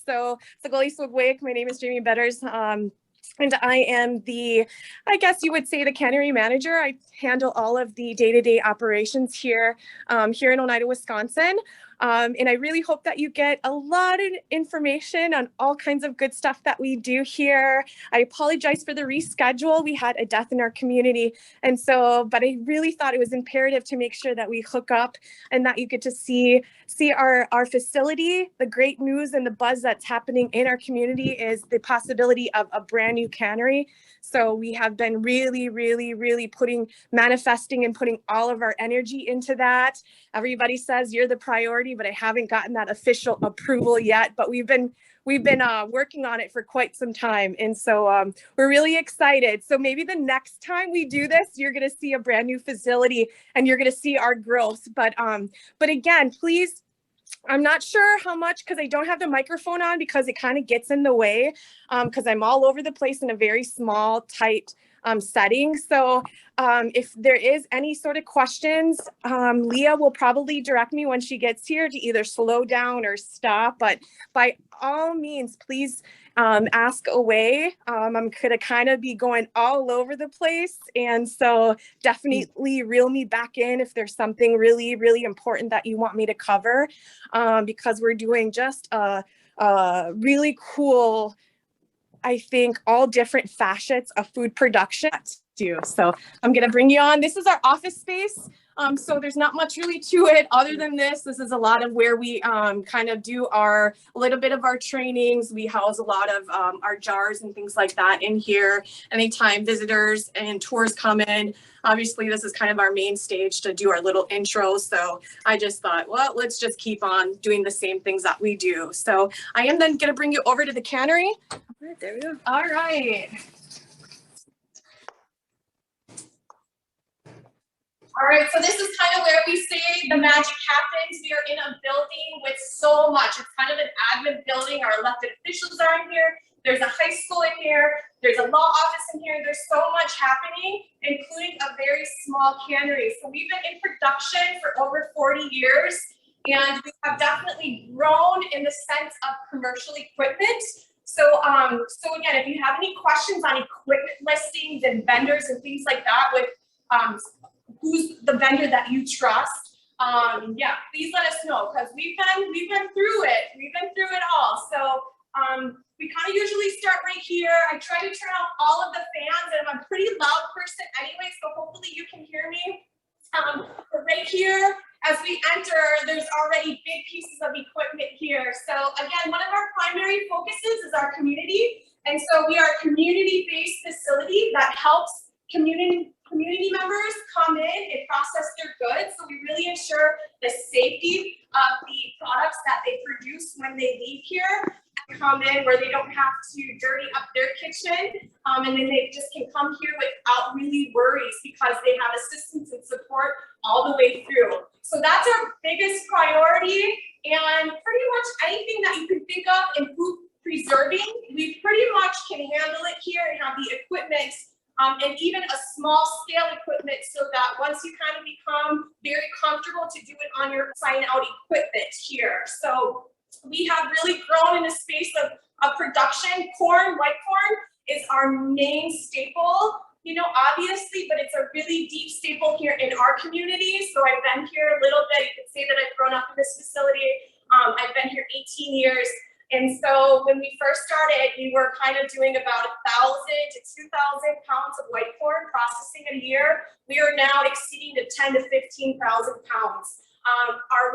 So, my name is Jamie Betters. And I am the, I guess you would say, the cannery manager. I handle all of the day-to-day operations here, here in Oneida, Wisconsin. And I really hope that you get a lot of information on all kinds of good stuff that we do here. I apologize for the reschedule. We had a death in our community. And so, but I really thought it was imperative to make sure that we hook up and that you get to see our facility. The great news and the buzz that's happening in our community is the possibility of a brand new cannery. So we have been really manifesting and putting all of our energy into that. Everybody says you're the priority, but I haven't gotten that official approval yet. But we've been working on it for quite some time. And so we're really excited. So maybe the next time we do this, you're going to see a brand new facility and you're going to see our growth. But again, please, I'm not sure how much, because I don't have the microphone on because it kind of gets in the way, because I'm all over the place in a very small, tight setting. So if there is any sort of questions, Leah will probably direct me when she gets here to either slow down or stop. But by all means, please ask away. I'm going to kind of be going all over the place. And so definitely reel me back in if there's something really important that you want me to cover, because we're doing just a really cool, I think, all different facets of food production too. So I'm going to bring you on. This is our office space. So there's not much really to it other than this. This is a lot of where we kind of do a little bit of our trainings. We house a lot of our jars and things like that in here. Anytime visitors and tours come in, obviously this is kind of our main stage to do our little intro. So I just thought, well, let's just keep on doing the same things that we do. So I am then going to bring you over to the cannery. All right, there we go. All right. All right, so this is kind of where we say the magic happens. We are in a building with so much. It's kind of an admin building. Our elected officials are in here. There's a high school in here. There's a law office in here. There's so much happening, including a very small cannery. So we've been in production for over 40 years, and we have definitely grown in the sense of commercial equipment. So again, if you have any questions on equipment listings and vendors and things like that, with who's the vendor that you trust, yeah, please let us know, because we've been through it. We've been through it all. So we kind of usually start right here. I try to turn off all of the fans, and I'm a pretty loud person anyway, so hopefully you can hear me. But right here, as we enter, there's already big pieces of equipment here. So again, one of our primary focuses is our community. And so we are a community-based facility that helps community members come in and process their goods. So we really ensure the safety of the products that they produce when they leave here and come in, where they don't have to dirty up their kitchen. And then they just can come here without really worries, because they have assistance and support all the way through. So that's our biggest priority. And pretty much anything that you can think of in food preserving, we pretty much can handle it here and have the equipment, and even a small scale equipment, so that once you kind of become very comfortable to do it on your sign out equipment here. So we have really grown in a space of production. Corn, white corn, is our main staple, you know, obviously, but it's a really deep staple here in our community. So I've been here a little bit. You can say that I've grown up in this facility. I've been here 18 years. And so when we first started, we were kind of doing about 1,000 to 2,000 pounds of white corn processing a year. We are now exceeding to 10 to 15,000 pounds.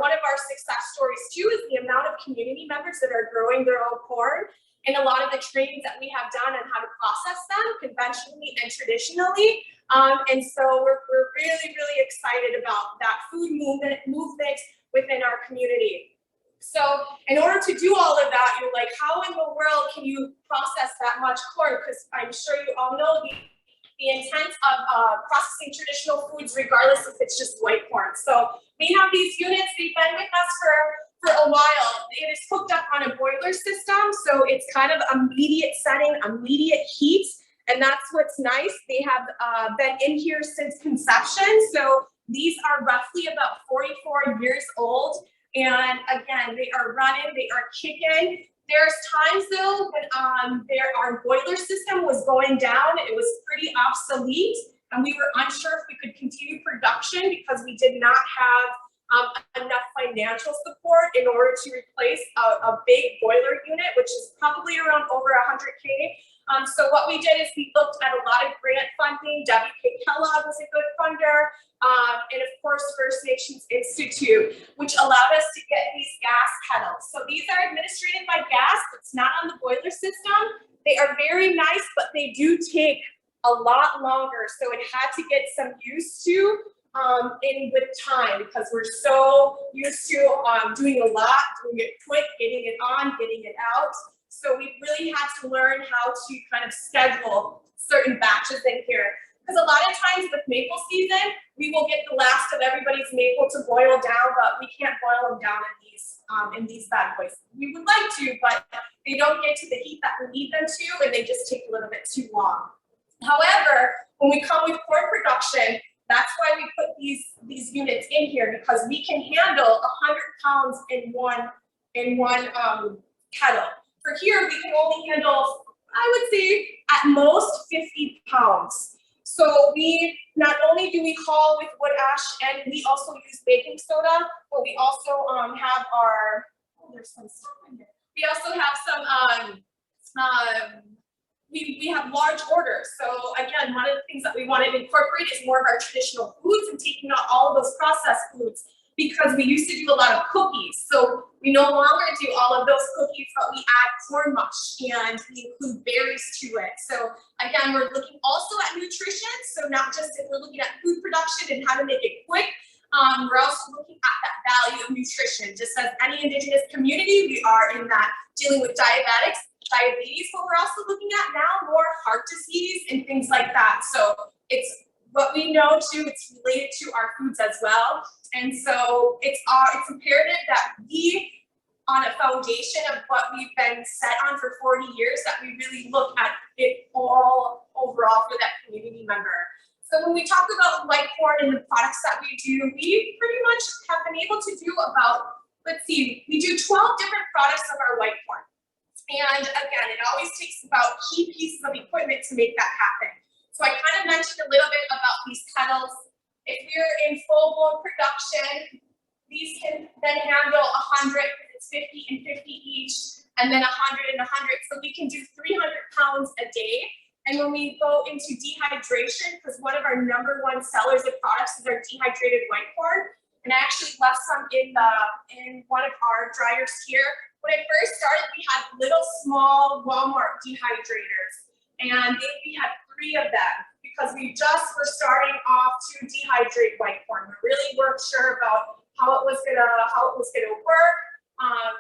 One of our success stories too is the amount of community members that are growing their own corn, and a lot of the trainings that we have done on how to process them conventionally and traditionally. And so we're really excited about that food movement within our community. So in order to do all of that, you're like, how in the world can you process that much corn? Because I'm sure you all know the intent of processing traditional foods, regardless if it's just white corn. So we have these units. They've been with us for a while. It is hooked up on a boiler system, so it's kind of immediate setting, immediate heat, and that's what's nice. They have been in here since conception, so these are roughly about 44 years old. And again, they are running, they are kicking. There's times though when our boiler system was going down, it was pretty obsolete, and we were unsure if we could continue production because we did not have enough financial support in order to replace a big boiler unit, which is probably around over 100K. So what we did is we looked at a lot of grant funding. W.K. Kellogg was a good funder, and of course First Nations Institute, which allowed us to get these gas kettles. So these are administered by gas. It's not on the boiler system. They are very nice, but they do take a lot longer. So it had to get some used to with time, because we're so used to doing a lot, doing it quick, getting it on, getting it out. So we really had to learn how to kind of schedule certain batches in here. Because a lot of times with maple season, we will get the last of everybody's maple to boil down, but we can't boil them down in these bad boys. We would like to, but they don't get to the heat that we need them to, and they just take a little bit too long. However, when we come with corn production, that's why we put these units in here, because we can handle 100 pounds in one kettle. For here, we can only handle, I would say, at most 50 pounds. So we not only do we haul with wood ash, and we also use baking soda, but we also have our, oh, there's some stuff in here. We also have some we have large orders. So again, one of the things that we wanted to incorporate is more of our traditional foods and taking out all of those processed foods, because we used to do a lot of cookies. So we no longer do all of those cookies, but we add corn mush and we include berries to it. So again, we're looking also at nutrition. So not just if we're looking at food production and how to make it quick, we're also looking at that value of nutrition. Just as any Indigenous community, we are in that dealing with diabetes, but we're also looking at now more heart disease and things like that. So it's what we know too, it's related to our foods as well. And so it's imperative that we, on a foundation of what we've been set on for 40 years, that we really look at it all overall for that community member. So when we talk about white corn and the products that we do, we pretty much have been able to do about, let's see, we do 12 different products of our white corn. And again, it always takes about key pieces of equipment to make that happen. So I kind of mentioned a little bit about these kettles. If we're in full-blown production, these can then handle 100, it's 50 and 50 each, and then 100 and 100. So we can do 300 pounds a day. And when we go into dehydration, because one of our #1 sellers of products is our dehydrated white corn, and I actually left some in one of our dryers here. When I first started, we had little small Walmart dehydrators, and we had 3 of them because we just were starting off to dehydrate white corn. We really weren't sure about how it was gonna work,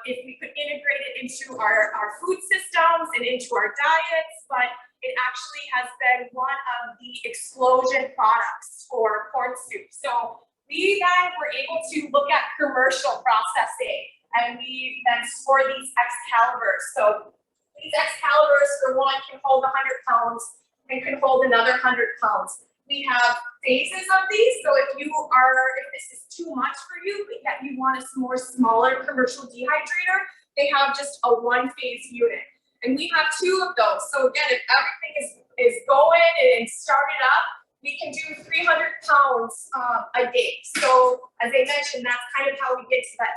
if we could integrate it into our food systems and into our diets, but it actually has been one of the explosion products for corn soup. So we then were able to look at commercial processing, and we then store these Excaliburs. So these Excaliburs, for one, can hold 100 pounds and can hold another 100 pounds. We have phases of these, so if this is too much for you, that you want a more smaller commercial dehydrator, they have just a 1-phase unit. And we have 2 of those. So again, if everything is going and started up, we can do 300 pounds a day. So as I mentioned, that's kind of how we get to that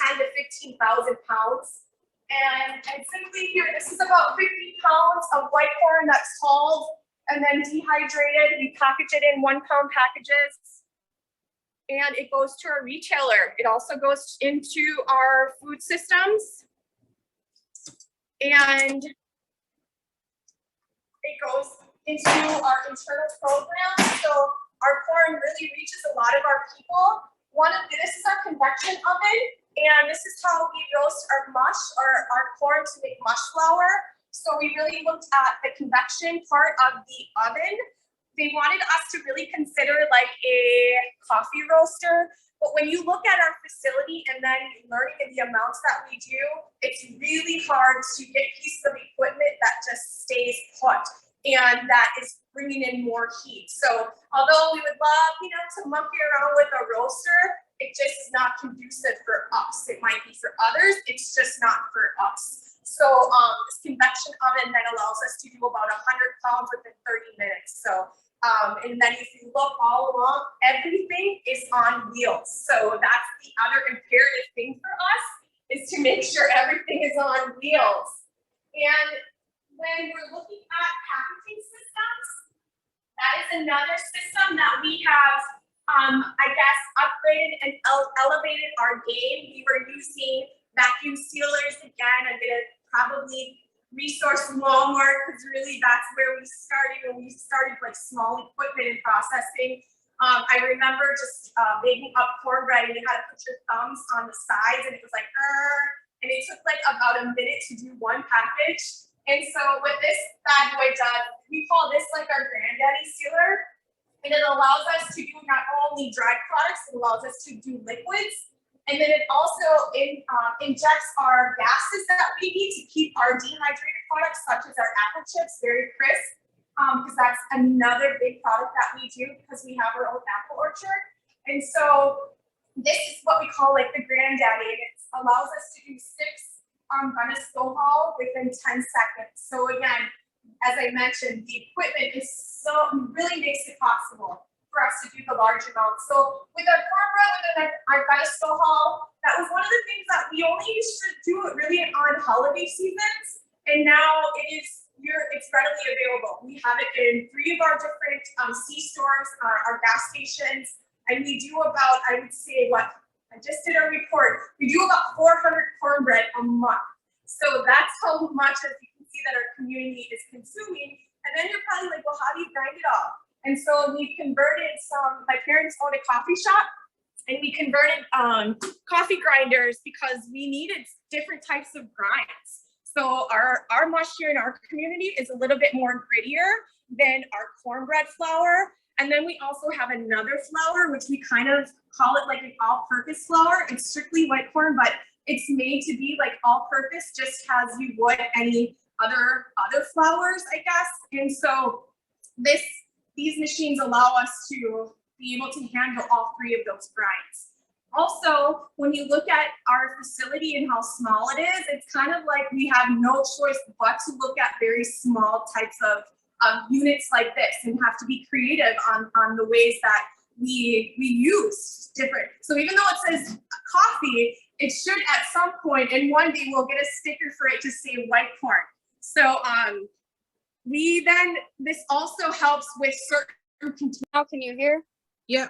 10 to 15,000 pounds. And simply here, this is about 50 pounds of white corn that's hauled and then dehydrated. We package it in 1-pound packages, and it goes to our retailer. It also goes into our food systems, and it goes into our internal programs. So our corn really reaches a lot of our people. This is our convection oven, and this is how we roast our mush, or our corn, to make mush flour. So we really looked at the convection part of the oven. They wanted us to really consider like a coffee roaster. But when you look at our facility and then learning the amounts that we do, it's really hard to get pieces of equipment that just stays put and that is bringing in more heat. So although we would love, to monkey around with a roaster, it just is not conducive for us. It might be for others, it's just not for us. So this convection oven then allows us to do about 100 pounds within 30 minutes. So and then if you look all along, everything is on wheels. So that's the other imperative thing for us, is to make sure everything is on wheels. And when we're looking at packaging systems, that is another system that we have, I guess, upgraded and elevated our game. We were using vacuum sealers again. I'm gonna probably resource Walmart, because really that's where we started when we started like small equipment and processing. I remember just baking up cornbread, and you had to put your thumbs on the sides, and it was like, and it took like about a minute to do one package. And so what this bad boy does, we call this like our granddaddy sealer, and it allows us to do not only dry products, it allows us to do liquids. And then it also injects our gases that we need to keep our dehydrated products, such as our apple chips, very crisp, because that's another big product that we do because we have our own apple orchard. And so this is what we call like the granddaddy, and it allows us to do 6 haul within 10 seconds. So again, as I mentioned, the equipment is really makes it possible for us to do the large amount. So with our cornbread, with our haul, that was one of the things that we only used to do it really on holiday seasons, and now it's readily available. We have it in 3 of our different C-stores, our gas stations, and we do about, I would say, I just did a report, we do about 400 cornbread a month. So that's how much, as you can see, that our community is consuming. And then you're probably like, well, how do you grind it all? And so we converted my parents owned a coffee shop, and we converted coffee grinders because we needed different types of grinds. So our mush here in our community is a little bit more grittier than our cornbread flour. And then we also have another flour, which we kind of call it like an all-purpose flour. It's strictly white corn, but it's made to be like all-purpose, just as you would any other flours, I guess. And so these machines allow us to be able to handle all 3 of those grinds. Also, when you look at our facility and how small it is, it's kind of like we have no choice but to look at very small types of units like this, and have to be creative on the ways that we use different. So even though it says coffee, it should at some point, and one day we'll get a sticker for it to say white corn. So this also helps with certain. Now can you hear? Yeah.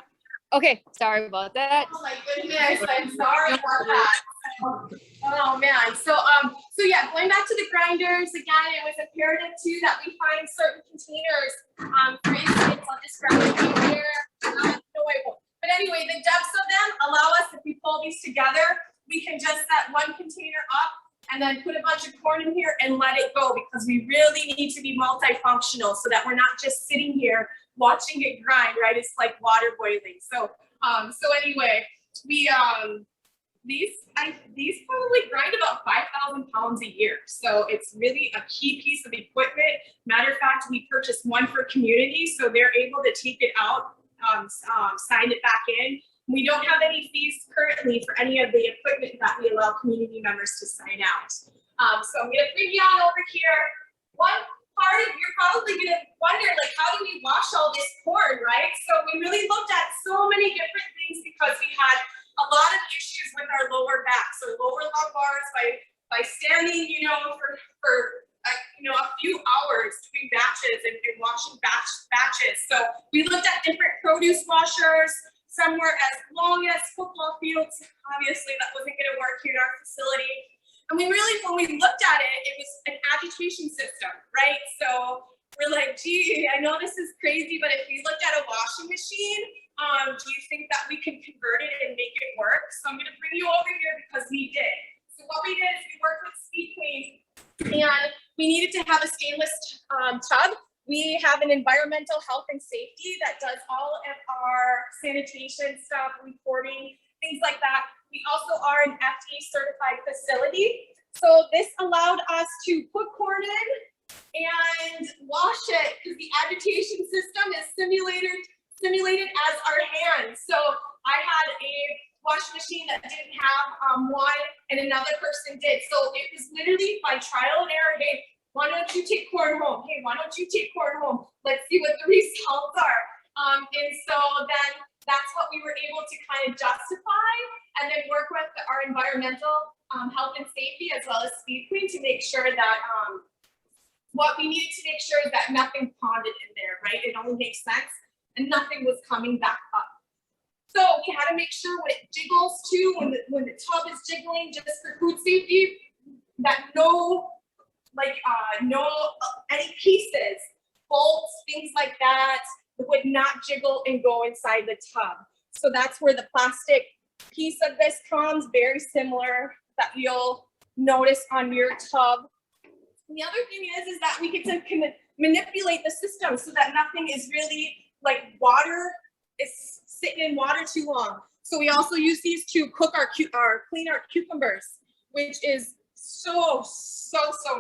Okay, sorry about that. Oh my goodness, I'm sorry about that. Oh man, so yeah, going back to the grinders, again, it was imperative too that we find certain containers. For instance, I'll just grab it here. No, I won't. But anyway, the depths of them allow us, if we pull these together, we can just set one container up and then put a bunch of corn in here and let it go, because we really need to be multifunctional so that we're not just sitting here watching it grind, right? It's like water boiling. So anyway, we these probably grind about 5,000 pounds a year. So it's really a key piece of equipment. Matter of fact, we purchased one for community, so they're able to take it out, sign it back in. We don't have any fees currently for any of the equipment that we allow community members to sign out. So I'm gonna bring you on over here. One part of, you're probably gonna wonder, like, how do we wash all this corn, right? So we really looked at so many different things because we had a lot of issues with our lower backs or lower lumbars by standing, for a few hours doing batches and washing batches. So we looked at different produce washers. Some were as long as football fields. Obviously, that wasn't going to work here in our facility. And when we looked at it, it was an agitation system, right? So we're like, gee, I know this is crazy, but if we looked at a washing machine, do you think that we can convert it and make it work? So I'm going to bring you over here because we did. So what we did is we worked with Speed Clean, and we needed to have a stainless tub. We have an environmental health and safety that does all of our sanitation stuff, reporting, things like that. We also are an FDA certified facility. So this allowed us to put corn in and wash it, because the agitation system is simulated as our hands. So I had washing machine that didn't have one, and another person did. So it was literally by trial and error. Hey, why don't you take corn home? Hey, why don't you take corn home? Let's see what the results are. And so then that's what we were able to kind of justify, and then work with our environmental health and safety as well as Speed Queen to make sure that what we needed to make sure is that nothing ponded in there, right? It only makes sense, and nothing was coming back up. So we had to make sure when it jiggles too, when the tub is jiggling, just for food safety, that no any pieces, bolts, things like that would not jiggle and go inside the tub. So that's where the plastic piece of this comes, very similar that you'll notice on your tub. And the other thing is that we get to manipulate the system so that nothing is really like water is sitting in water too long. So we also use these to cook clean our cucumbers, which is so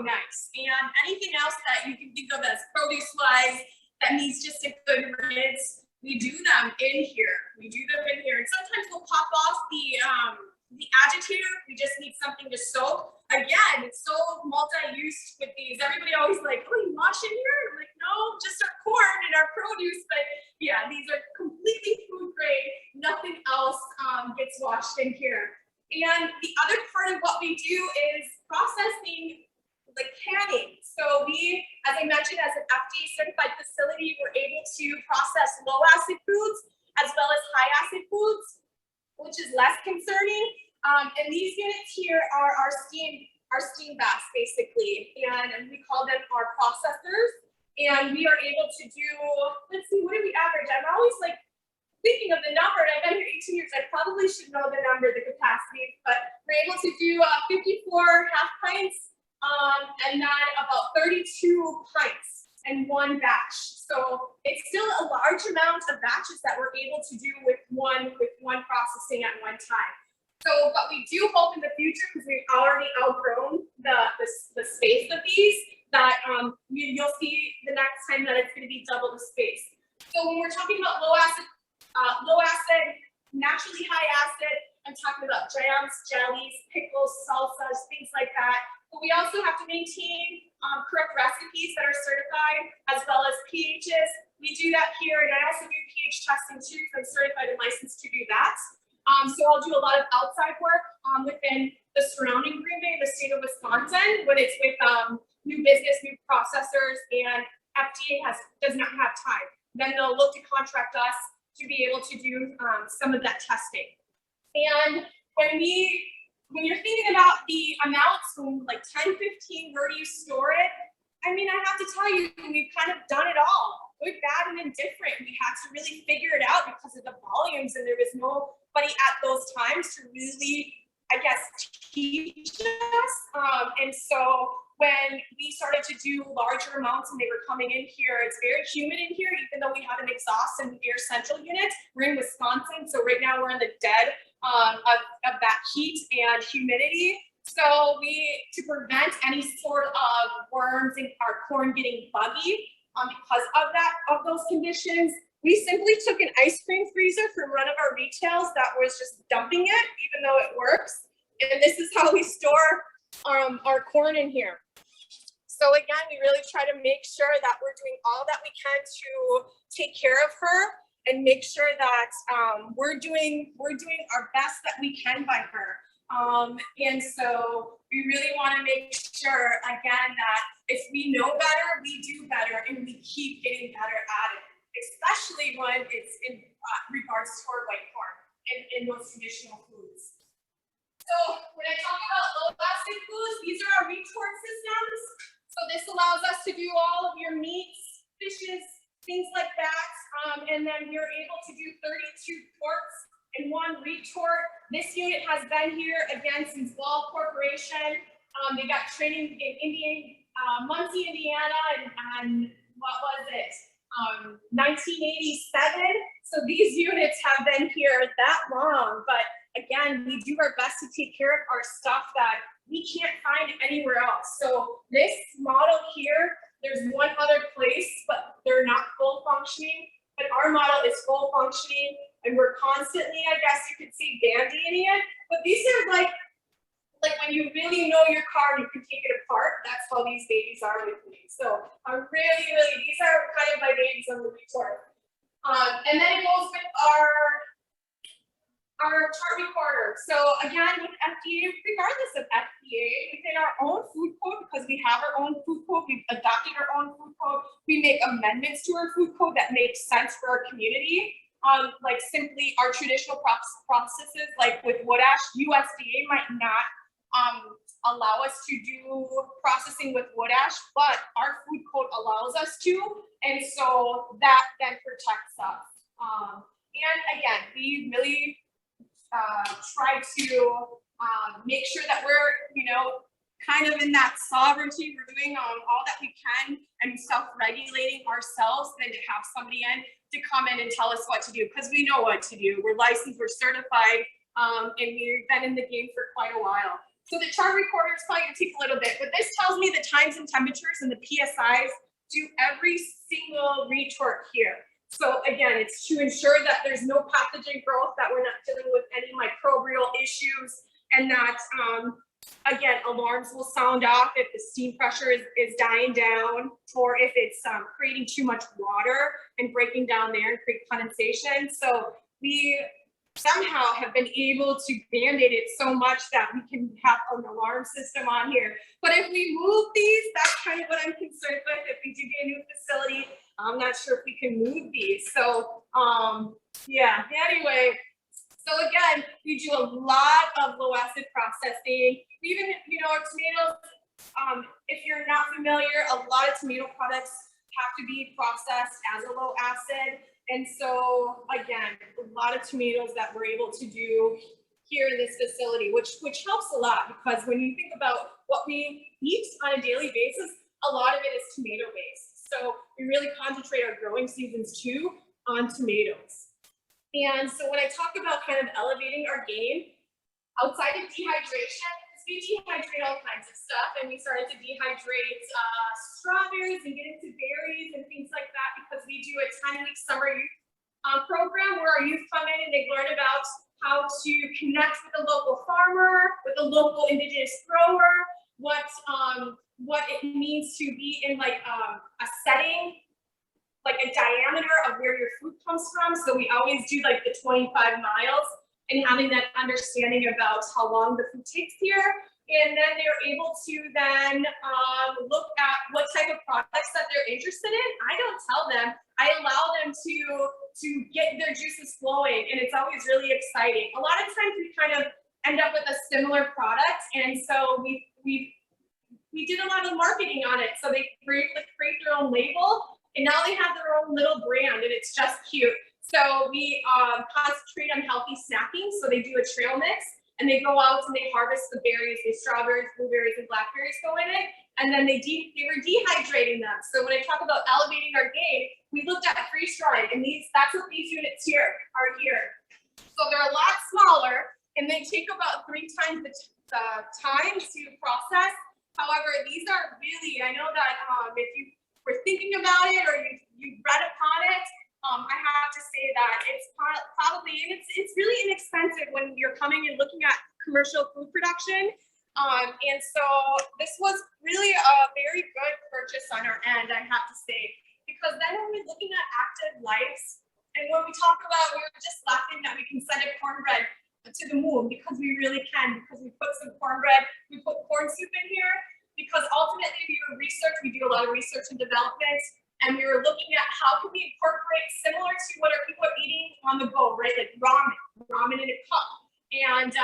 nice. And anything else that you can think of as produce wise that needs just a good rinse, we do them in here. And sometimes we'll pop off the agitator. We just need something to soak. Again, it's so multi-use with these. Everybody always like, oh, you wash in here? I'm like, no, just our corn and our produce. But yeah, these are completely food grade. Nothing else gets washed in here. And the other part of what we do is processing, like canning. So we, as I mentioned, as an FDA certified facility, we're able to process low acid foods as well as high acid foods, which is less concerning. And these units here are our steam baths basically, and we call them our processors. And we are able to do, let's see, what do we average? I'm always like thinking of the number, and I've been here 18 years. I probably should know the number, the capacity, but we're able to do 54 half pints, and then about 32 pints in one batch. So it's still a large amount of batches that we're able to do with one processing at one time. So, but we do hope in the future, because we've already outgrown the space of these, that you'll see the next time that it's going to be double the space. So when we're talking about low acid, naturally high acid, I'm talking about jams, jellies, pickles, salsas, things like that. But we also have to maintain correct recipes that are certified, as well as pHs. We do that here, and I also do pH testing too, because I'm certified and licensed to do that. So I'll do a lot of outside work within the surrounding Green Bay, the state of Wisconsin, when it's with new business, new processors, and FDA does not have time. Then they'll look to contract us to be able to do some of that testing. And when you're thinking about the amounts, like 10, 15, where do you store it? I mean, I have to tell you, we've kind of done it all. Good, bad, and indifferent. We had to really figure it out because of the volumes, and there was nobody at those times to really, I guess, teach us. And so when we started to do larger amounts and they were coming in here, it's very humid in here, even though we have an exhaust and air central unit. We're in Wisconsin, so right now we're in the dead of that heat and humidity. So to prevent any sort of worms in our corn getting buggy, because of those conditions, we simply took an ice cream freezer from one of our retails that was just dumping it, even though it works. And this is how we store our corn in here. So again, we really try to make sure that we're doing all that we can to take care of her and make sure that we're doing our best that we can by her. And so we really want to make sure, again, that if we know better, we do better, and we keep getting better at it, especially when it's in regards to our white corn and those traditional foods. So when I talk about low acid foods, these are our retort systems. So this allows us to do all of your meats, fishes, things like that. And then you're able to do 32 quarts in one retort. This unit has been here again since Ball Corporation. They got training in Muncie, Indiana, and what was it? 1987. So these units have been here that long, but again, we do our best to take care of our stuff that we can't find anywhere else. So this model here, there's one other place, but they're not full functioning, but our model is full functioning. and we're constantly, I guess you could say, band-aiding it. But these are like when you really know your car and you can take it apart, that's how these babies are with me. So I'm really, these are kind of my babies on the retort. And then it goes with our chart recorder. So again, with FDA, regardless of FDA, within our own food code, because we have our own food code, we've adopted our own food code, we make amendments to our food code that make sense for our community. Like simply our traditional processes, like with wood ash, USDA might not allow us to do processing with wood ash, but our food code allows us to, and so that then protects us. And again, we really try to make sure that we're, kind of in that sovereignty. We're doing all that we can and self-regulating ourselves than to have somebody in to come in and tell us what to do, because we know what to do. We're licensed, we're certified, and we've been in the game for quite a while. So the chart recorder is probably gonna take a little bit, but this tells me the times and temperatures and the PSIs to every single retort here. So again, it's to ensure that there's no pathogen growth, that we're not dealing with any microbial issues, and that, again, alarms will sound off if the steam pressure is dying down, or if it's creating too much water and breaking down there and create condensation. So we somehow have been able to band-aid it so much that we can have an alarm system on here. But if we move these, that's kind of what I'm concerned with. If we do get a new facility, I'm not sure if we can move these. So yeah, anyway, so again, we do a lot of low acid processing. We even, our tomatoes, if you're not familiar, a lot of tomato products have to be processed as a low acid. And so again, a lot of tomatoes that we're able to do here in this facility, which helps a lot, because when you think about what we eat on a daily basis, a lot of it is tomato based. So we really concentrate our growing seasons too on tomatoes. And so when I talk about kind of elevating our game, outside of dehydration, we dehydrate all kinds of stuff, and we started to dehydrate strawberries and get into berries and things like that, because we do a 10-week summer youth program where our youth come in and they learn about how to connect with a local farmer, with a local indigenous grower, what it means to be in like a setting, like a diameter of where your food comes from. So we always do like the 25 miles, and having that understanding about how long the food takes here. And then they're able to then look at what type of products that they're interested in. I don't tell them, I allow them to get their juices flowing, and it's always really exciting. A lot of times we kind of end up with a similar product, and so we did a lot of marketing on it. So they create their own label, and now they have their own little brand, and it's just cute. So we concentrate on healthy snacking. So they do a trail mix, and they go out and they harvest the berries, the strawberries, blueberries, and blackberries go in it. And then they were dehydrating them. So when I talk about elevating our game, we looked at freeze drying, and that's what these units here are here. So they're a lot smaller, and they take about 3 times the time to process. However, these are really, I know that if you were thinking about it or you read upon it, I have to say that it's probably, and it's really inexpensive when you're coming and looking at commercial food production. And so this was really a very good purchase on our end, I have to say, because then when we're looking at active lives, and when we talk about, we were just laughing that we can send a cornbread to the moon, because we really can, because we put some cornbread, we put corn soup in here, because ultimately we do a lot of research and development. And we were looking at how can we incorporate similar to what our people are eating on the go, right? Like ramen in a cup. And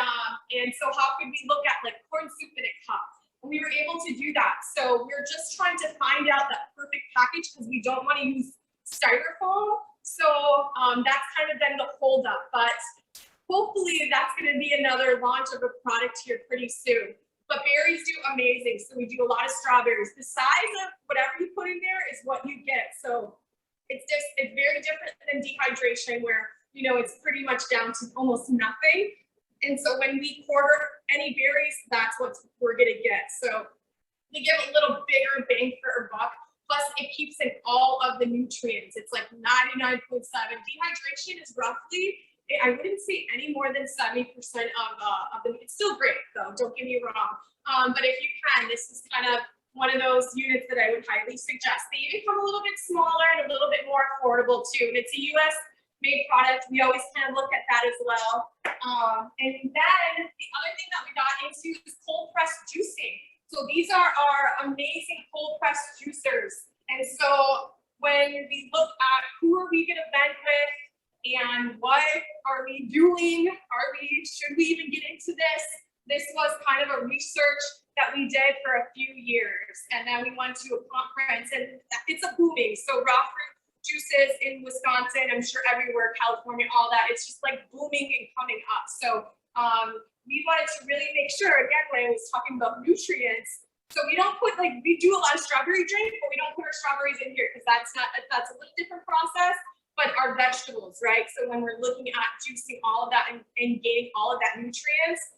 so how could we look at like corn soup in a cup? And we were able to do that. So we're just trying to find out that perfect package, because we don't want to use styrofoam. So that's kind of been the holdup. But hopefully that's going to be another launch of a product here pretty soon. But berries do amazing. So we do a lot of strawberries. The size of whatever you put in there is what you get. So it's very different than dehydration, where, it's pretty much down to almost nothing. And so when we quarter any berries, that's what we're going to get. So we get a little bigger bang for our buck. Plus it keeps in all of the nutrients. It's like 99.7. Dehydration is roughly I wouldn't say any more than 70% of the, it's still great though, don't get me wrong. But if you can, this is kind of one of those units that I would highly suggest. They even come a little bit smaller and a little bit more affordable too. And it's a US made product. We always kind of look at that as well. And then the other thing that we got into is cold pressed juicing. So these are our amazing cold pressed juicers. And so when we look at who are we going to vent with and what are we doing, should we even get into this? This was kind of a research that we did for a few years. And then we went to a conference and it's a booming. So raw fruit juices in Wisconsin, I'm sure everywhere, California, all that, it's just like booming and coming up. So we wanted to really make sure, again, when I was talking about nutrients, so we don't put we do a lot of strawberry drink, but we don't put our strawberries in here because that's a little different process, but our vegetables, right? So when we're looking at juicing all of that and getting all of that nutrients,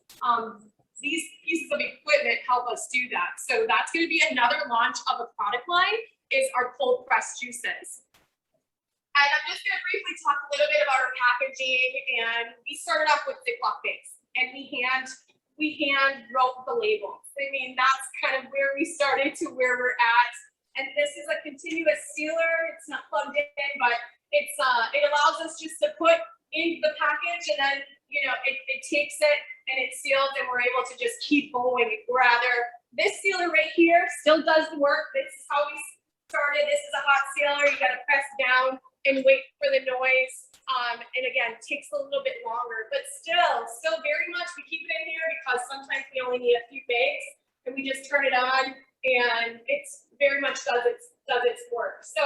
these pieces of equipment help us do that. So that's going to be another launch of a product line is our cold pressed juices. And I'm just going to briefly talk a little bit about our packaging. And we started off with Ziploc bags and we hand wrote the labels. I mean, that's kind of where we started to where we're at. And this is a continuous sealer. It's not plugged in, but it allows us just to put in the package and then, it takes it and it seals and we're able to just keep going. Rather, this sealer right here still does the work. This is how we started. This is a hot sealer. You got to press down and wait for the noise. And again, takes a little bit longer, but still very much we keep it in here because sometimes we only need a few bags and we just turn it on and it's very much does its work. So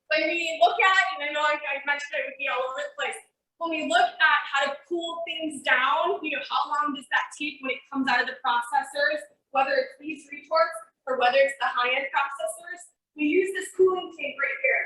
when we look at, and I know I mentioned I would be all over the place, when we look at how to cool things down, how long does that take when it comes out of the processors, whether it's these retorts or whether it's the high-end processors, we use this cooling tank right here.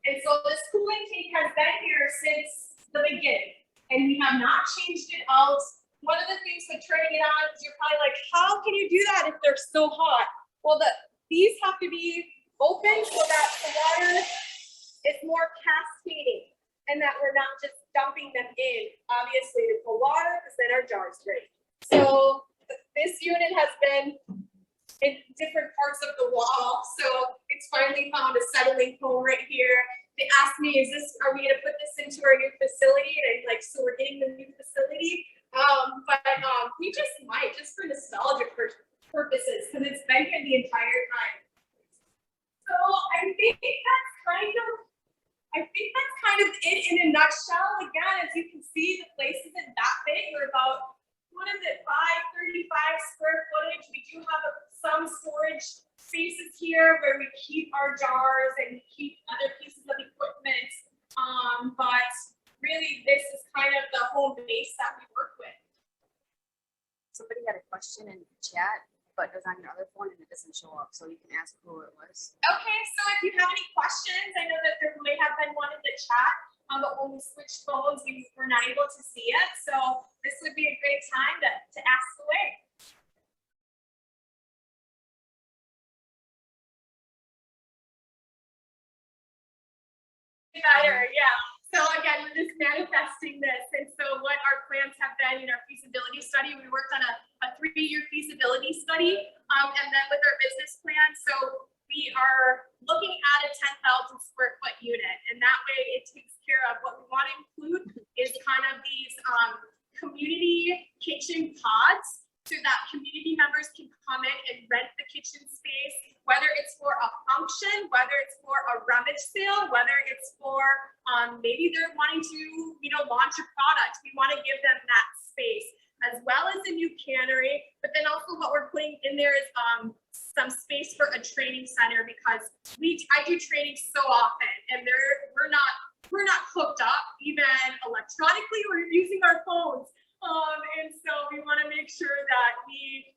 And so this cooling tank has been here since the beginning, and we have not changed it out. One of the things with turning it on is you're probably like, how can you do that if they're so hot? Well, these have to be open so that the water is more cascading and that we're not just dumping them in, obviously, to cold water because then our jar's ready. So this unit has been in different parts of the wall. So it's finally found a settling home right here. They asked me, are we gonna put this into our new facility? And I'm like, so we're getting the new facility. But we just might, just for nostalgic purposes, because it's been here the entire time. So I think that's kind of it in a nutshell. Again, as you can see, the place isn't that big. We're about, 535 square footage. We do have some storage spaces here where we keep our jars and we keep other pieces of equipment. But really, this is kind of the home base that we work with. Somebody had a question in the chat, but it was on your other phone and it doesn't show up, so you can ask who it was. Okay, so if you have any questions, I know that there may have been one in the chat, but when we switched phones, we were not able to see it. So this would be a great time to ask away. Better, yeah. So again, we're just manifesting this. And so what our plans have been in our feasibility study, we worked on a 3-year feasibility study, and then with our business plan. So we are looking at a 10,000 square foot unit, and that way it takes care of what we want to include is kind of these community kitchen pods, so that community members can come in and rent the kitchen space, whether it's for a function, whether it's for a rummage sale, whether it's for maybe they're wanting to, launch a product. We want to give them that space, as well as a new cannery. But then also what we're putting in there is some space for a training center, because I do training so often, and we're not hooked up even electronically. We're using our phones. And so we want to make sure that we're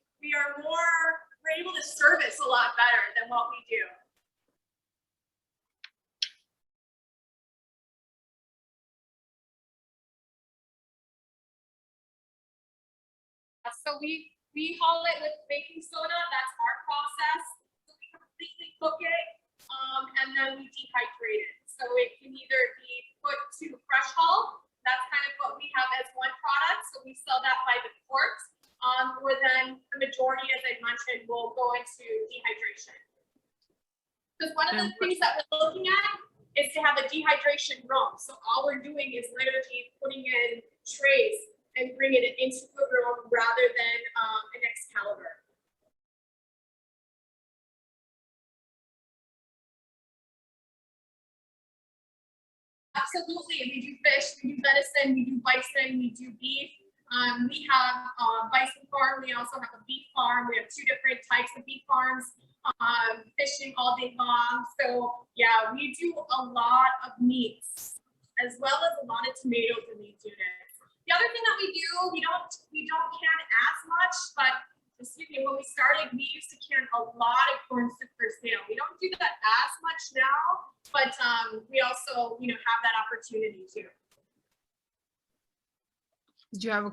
able to service a lot better than what we do. So we haul it with baking soda. That's our process. So we completely cook it, and then we dehydrate it. So it can either be put to fresh haul, That's kind of what we have as one product. So we sell that by the quart. Or then the majority, as I mentioned, will go into dehydration. Because one of the things that we're looking at is to have a dehydration room. So all we're doing is literally putting in trays and bringing it into the room rather than an Excalibur. Absolutely, we do fish, we do venison, we do bison, we do beef. We have a bison farm, we also have a beef farm. We have two different types of beef farms, fishing all day long. So yeah, we do a lot of meats as well as a lot of tomatoes in these units. The other thing that we do, we don't can as much, but excuse me, when we started, we used to can a lot of corn soup for sale. We don't do that as much now, but we also, have that opportunity too. Did you have a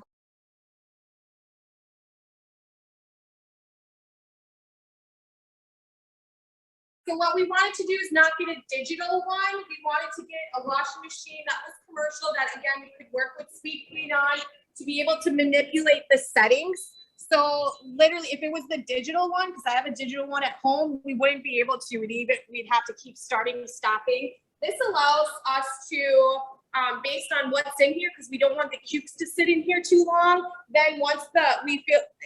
So what we wanted to do is not get a digital one. We wanted to get a washing machine that was commercial, that again, we could work with Sweet Clean on to be able to manipulate the settings. So literally, if it was the digital one, because I have a digital one at home, we wouldn't be able to. We'd have to keep starting and stopping. This allows us to, based on what's in here, because we don't want the cubes to sit in here too long. Then once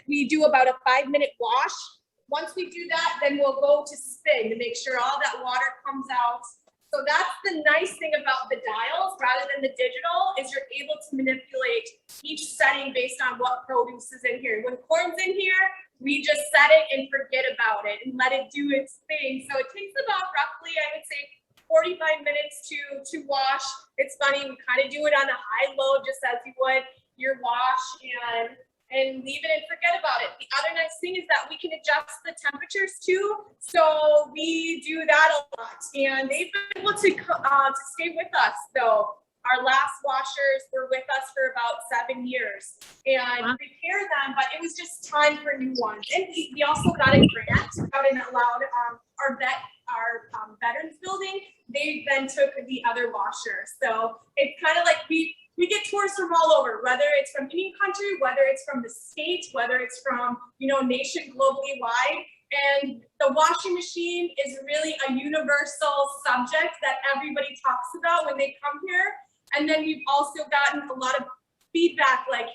we do about a 5-minute wash. Once we do that, then we'll go to spin to make sure all that water comes out. So that's the nice thing about the dials rather than the digital, is you're able to manipulate each setting based on what produce is in here. When corn's in here, we just set it and forget about it and let it do its thing. So it takes about roughly, I would say, 45 minutes to wash. It's funny, we kind of do it on a high low, just as you would your wash, and leave it and forget about it. The other nice thing is that we can adjust the temperatures too. So we do that a lot, and they've been able to stay with us. So our last washers were with us for about 7 years, and repair them, but it was just time for new ones. And we also got a grant out and allowed our veterans building. They then took the other washers. So it's kind of like we get tourists from all over, whether it's from Indian country, whether it's from the state, whether it's from, nation globally wide. And the washing machine is really a universal subject that everybody talks about when they come here. And then we've also gotten a lot of feedback, like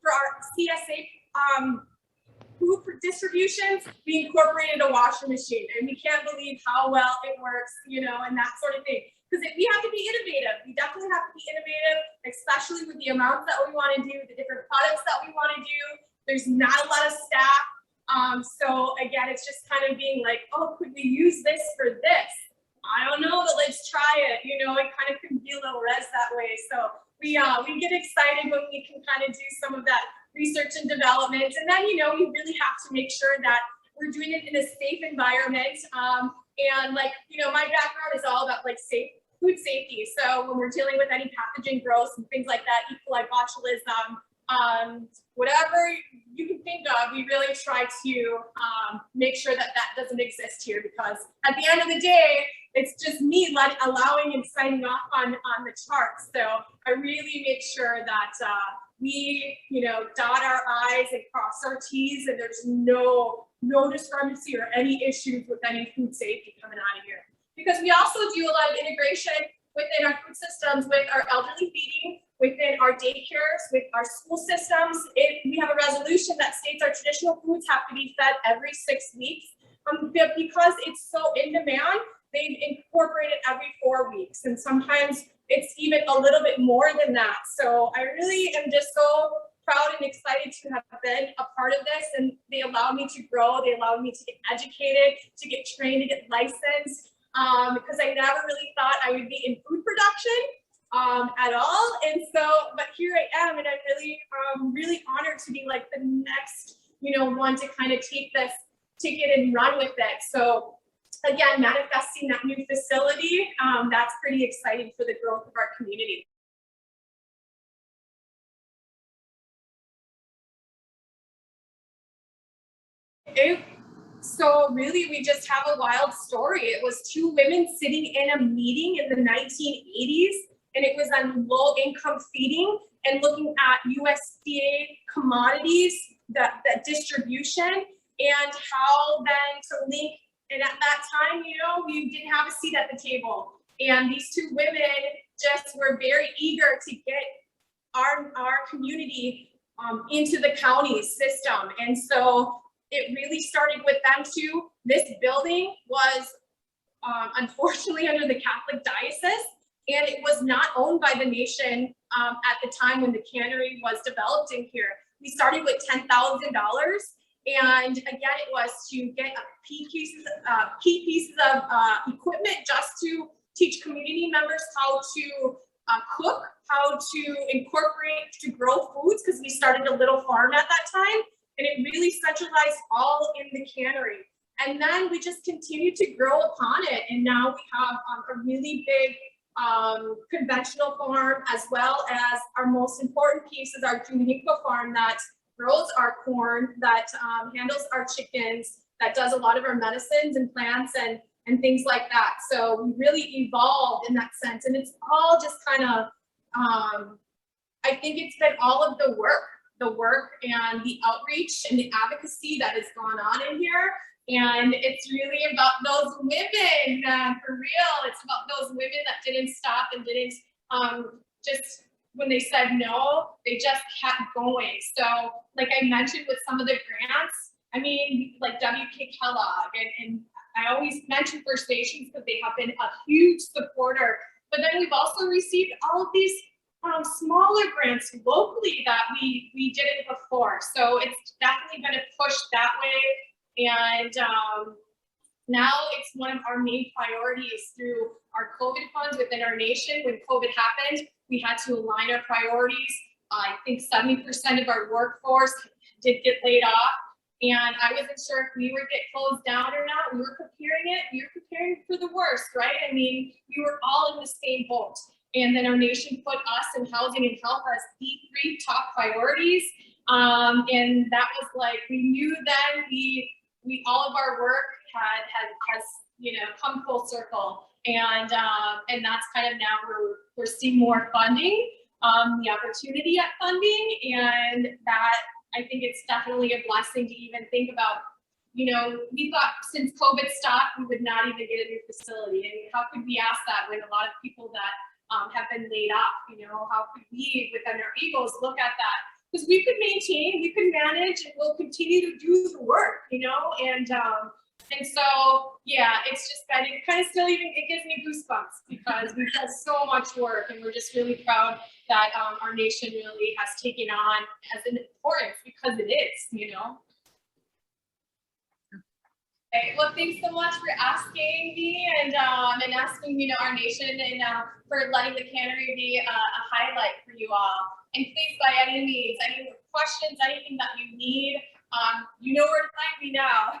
for our CSA food distributions, we incorporated a washing machine, and we can't believe how well it works, and that sort of thing. Because we have to be innovative. We definitely have to be innovative, especially with the amounts that we want to do, the different products that we want to do. There's not a lot of staff. So again, it's just kind of being like, oh, could we use this for this? I don't know, but let's try it. It kind of can be a little res that way. So we get excited when we can kind of do some of that research and development. And then, we really have to make sure that we're doing it in a safe environment. And my background is all about food safety. So when we're dealing with any pathogen growth and things like that, E. coli, botulism, whatever you can think of, we really try to make sure that doesn't exist here, because at the end of the day, it's just me allowing and signing off on the charts. So I really make sure that we, dot our I's and cross our T's, and there's no discrepancy or any issues with any food safety coming out of here. Because we also do a lot of integration within our food systems, with our elderly feeding, within our daycares, with our school systems. We have a resolution that states our traditional foods have to be fed every 6 weeks. Because it's so in demand, they've incorporated every 4 weeks. And sometimes it's even a little bit more than that. So I really am just so proud and excited to have been a part of this. And they allow me to grow. They allow me to get educated, to get trained, to get licensed. Because I never really thought I would be in food production at all. And so, but here I am, and I'm really honored to be like the next, one to kind of take it and run with it. So again, manifesting that new facility, that's pretty exciting for the growth of our community. So really, we just have a wild story. It was two women sitting in a meeting in the 1980s, and it was on low income feeding and looking at USDA commodities, that distribution, and how then to link. And at that time, you know, we didn't have a seat at the table. And these two women just were very eager to get our community into the county system. And so it really started with them too. This building was unfortunately under the Catholic diocese, and it was not owned by the nation at the time when the cannery was developed in here. We started with $10,000. And again, it was to get key pieces of equipment just to teach community members how to cook, how to incorporate, to grow foods, because we started a little farm at that time, and it really centralized all in the cannery. And then we just continued to grow upon it, and now we have a really big conventional farm, as well as our most important piece is our Jumihinko farm that grows our corn, that handles our chickens, that does a lot of our medicines and plants and things like that. So we really evolved in that sense. And it's all just kind of, I think it's been all of the work and the outreach and the advocacy that has gone on in here. And it's really about those women, for real. It's about those women that didn't stop and didn't just, when they said no, they just kept going. So like I mentioned with some of the grants, I mean, like WK Kellogg, and I always mention First Nations because they have been a huge supporter. But then we've also received all of these smaller grants locally that we didn't before. So it's definitely been a push that way. And now it's one of our main priorities through our COVID funds within our nation. When COVID happened, we had to align our priorities. I think 70% of our workforce did get laid off. And I wasn't sure if we would get closed down or not. We were preparing it. We were preparing for the worst, right? I mean, we were all in the same boat. And then our nation put us in housing and health as the 3 top priorities. And that was like, we knew then we all of our work has you know, come full circle. And that's kind of now we're seeing more funding, the opportunity at funding, and that I think it's definitely a blessing to even think about. You know, we thought since COVID stopped, we would not even get a new facility. I mean, how could we ask that when a lot of people that have been laid off, you know, how could we within our egos look at that? Because we could maintain, we could manage, and we'll continue to do the work, you know, and so, yeah, it's just been, it kind of still even, it gives me goosebumps because we've done so much work, and we're just really proud that our nation really has taken on as an importance, because it is, you know. Okay, well, thanks so much for asking me and asking, you know, our nation, and for letting the cannery be a highlight for you all. And please, by any means, any questions, anything that you need, you know where to find me now.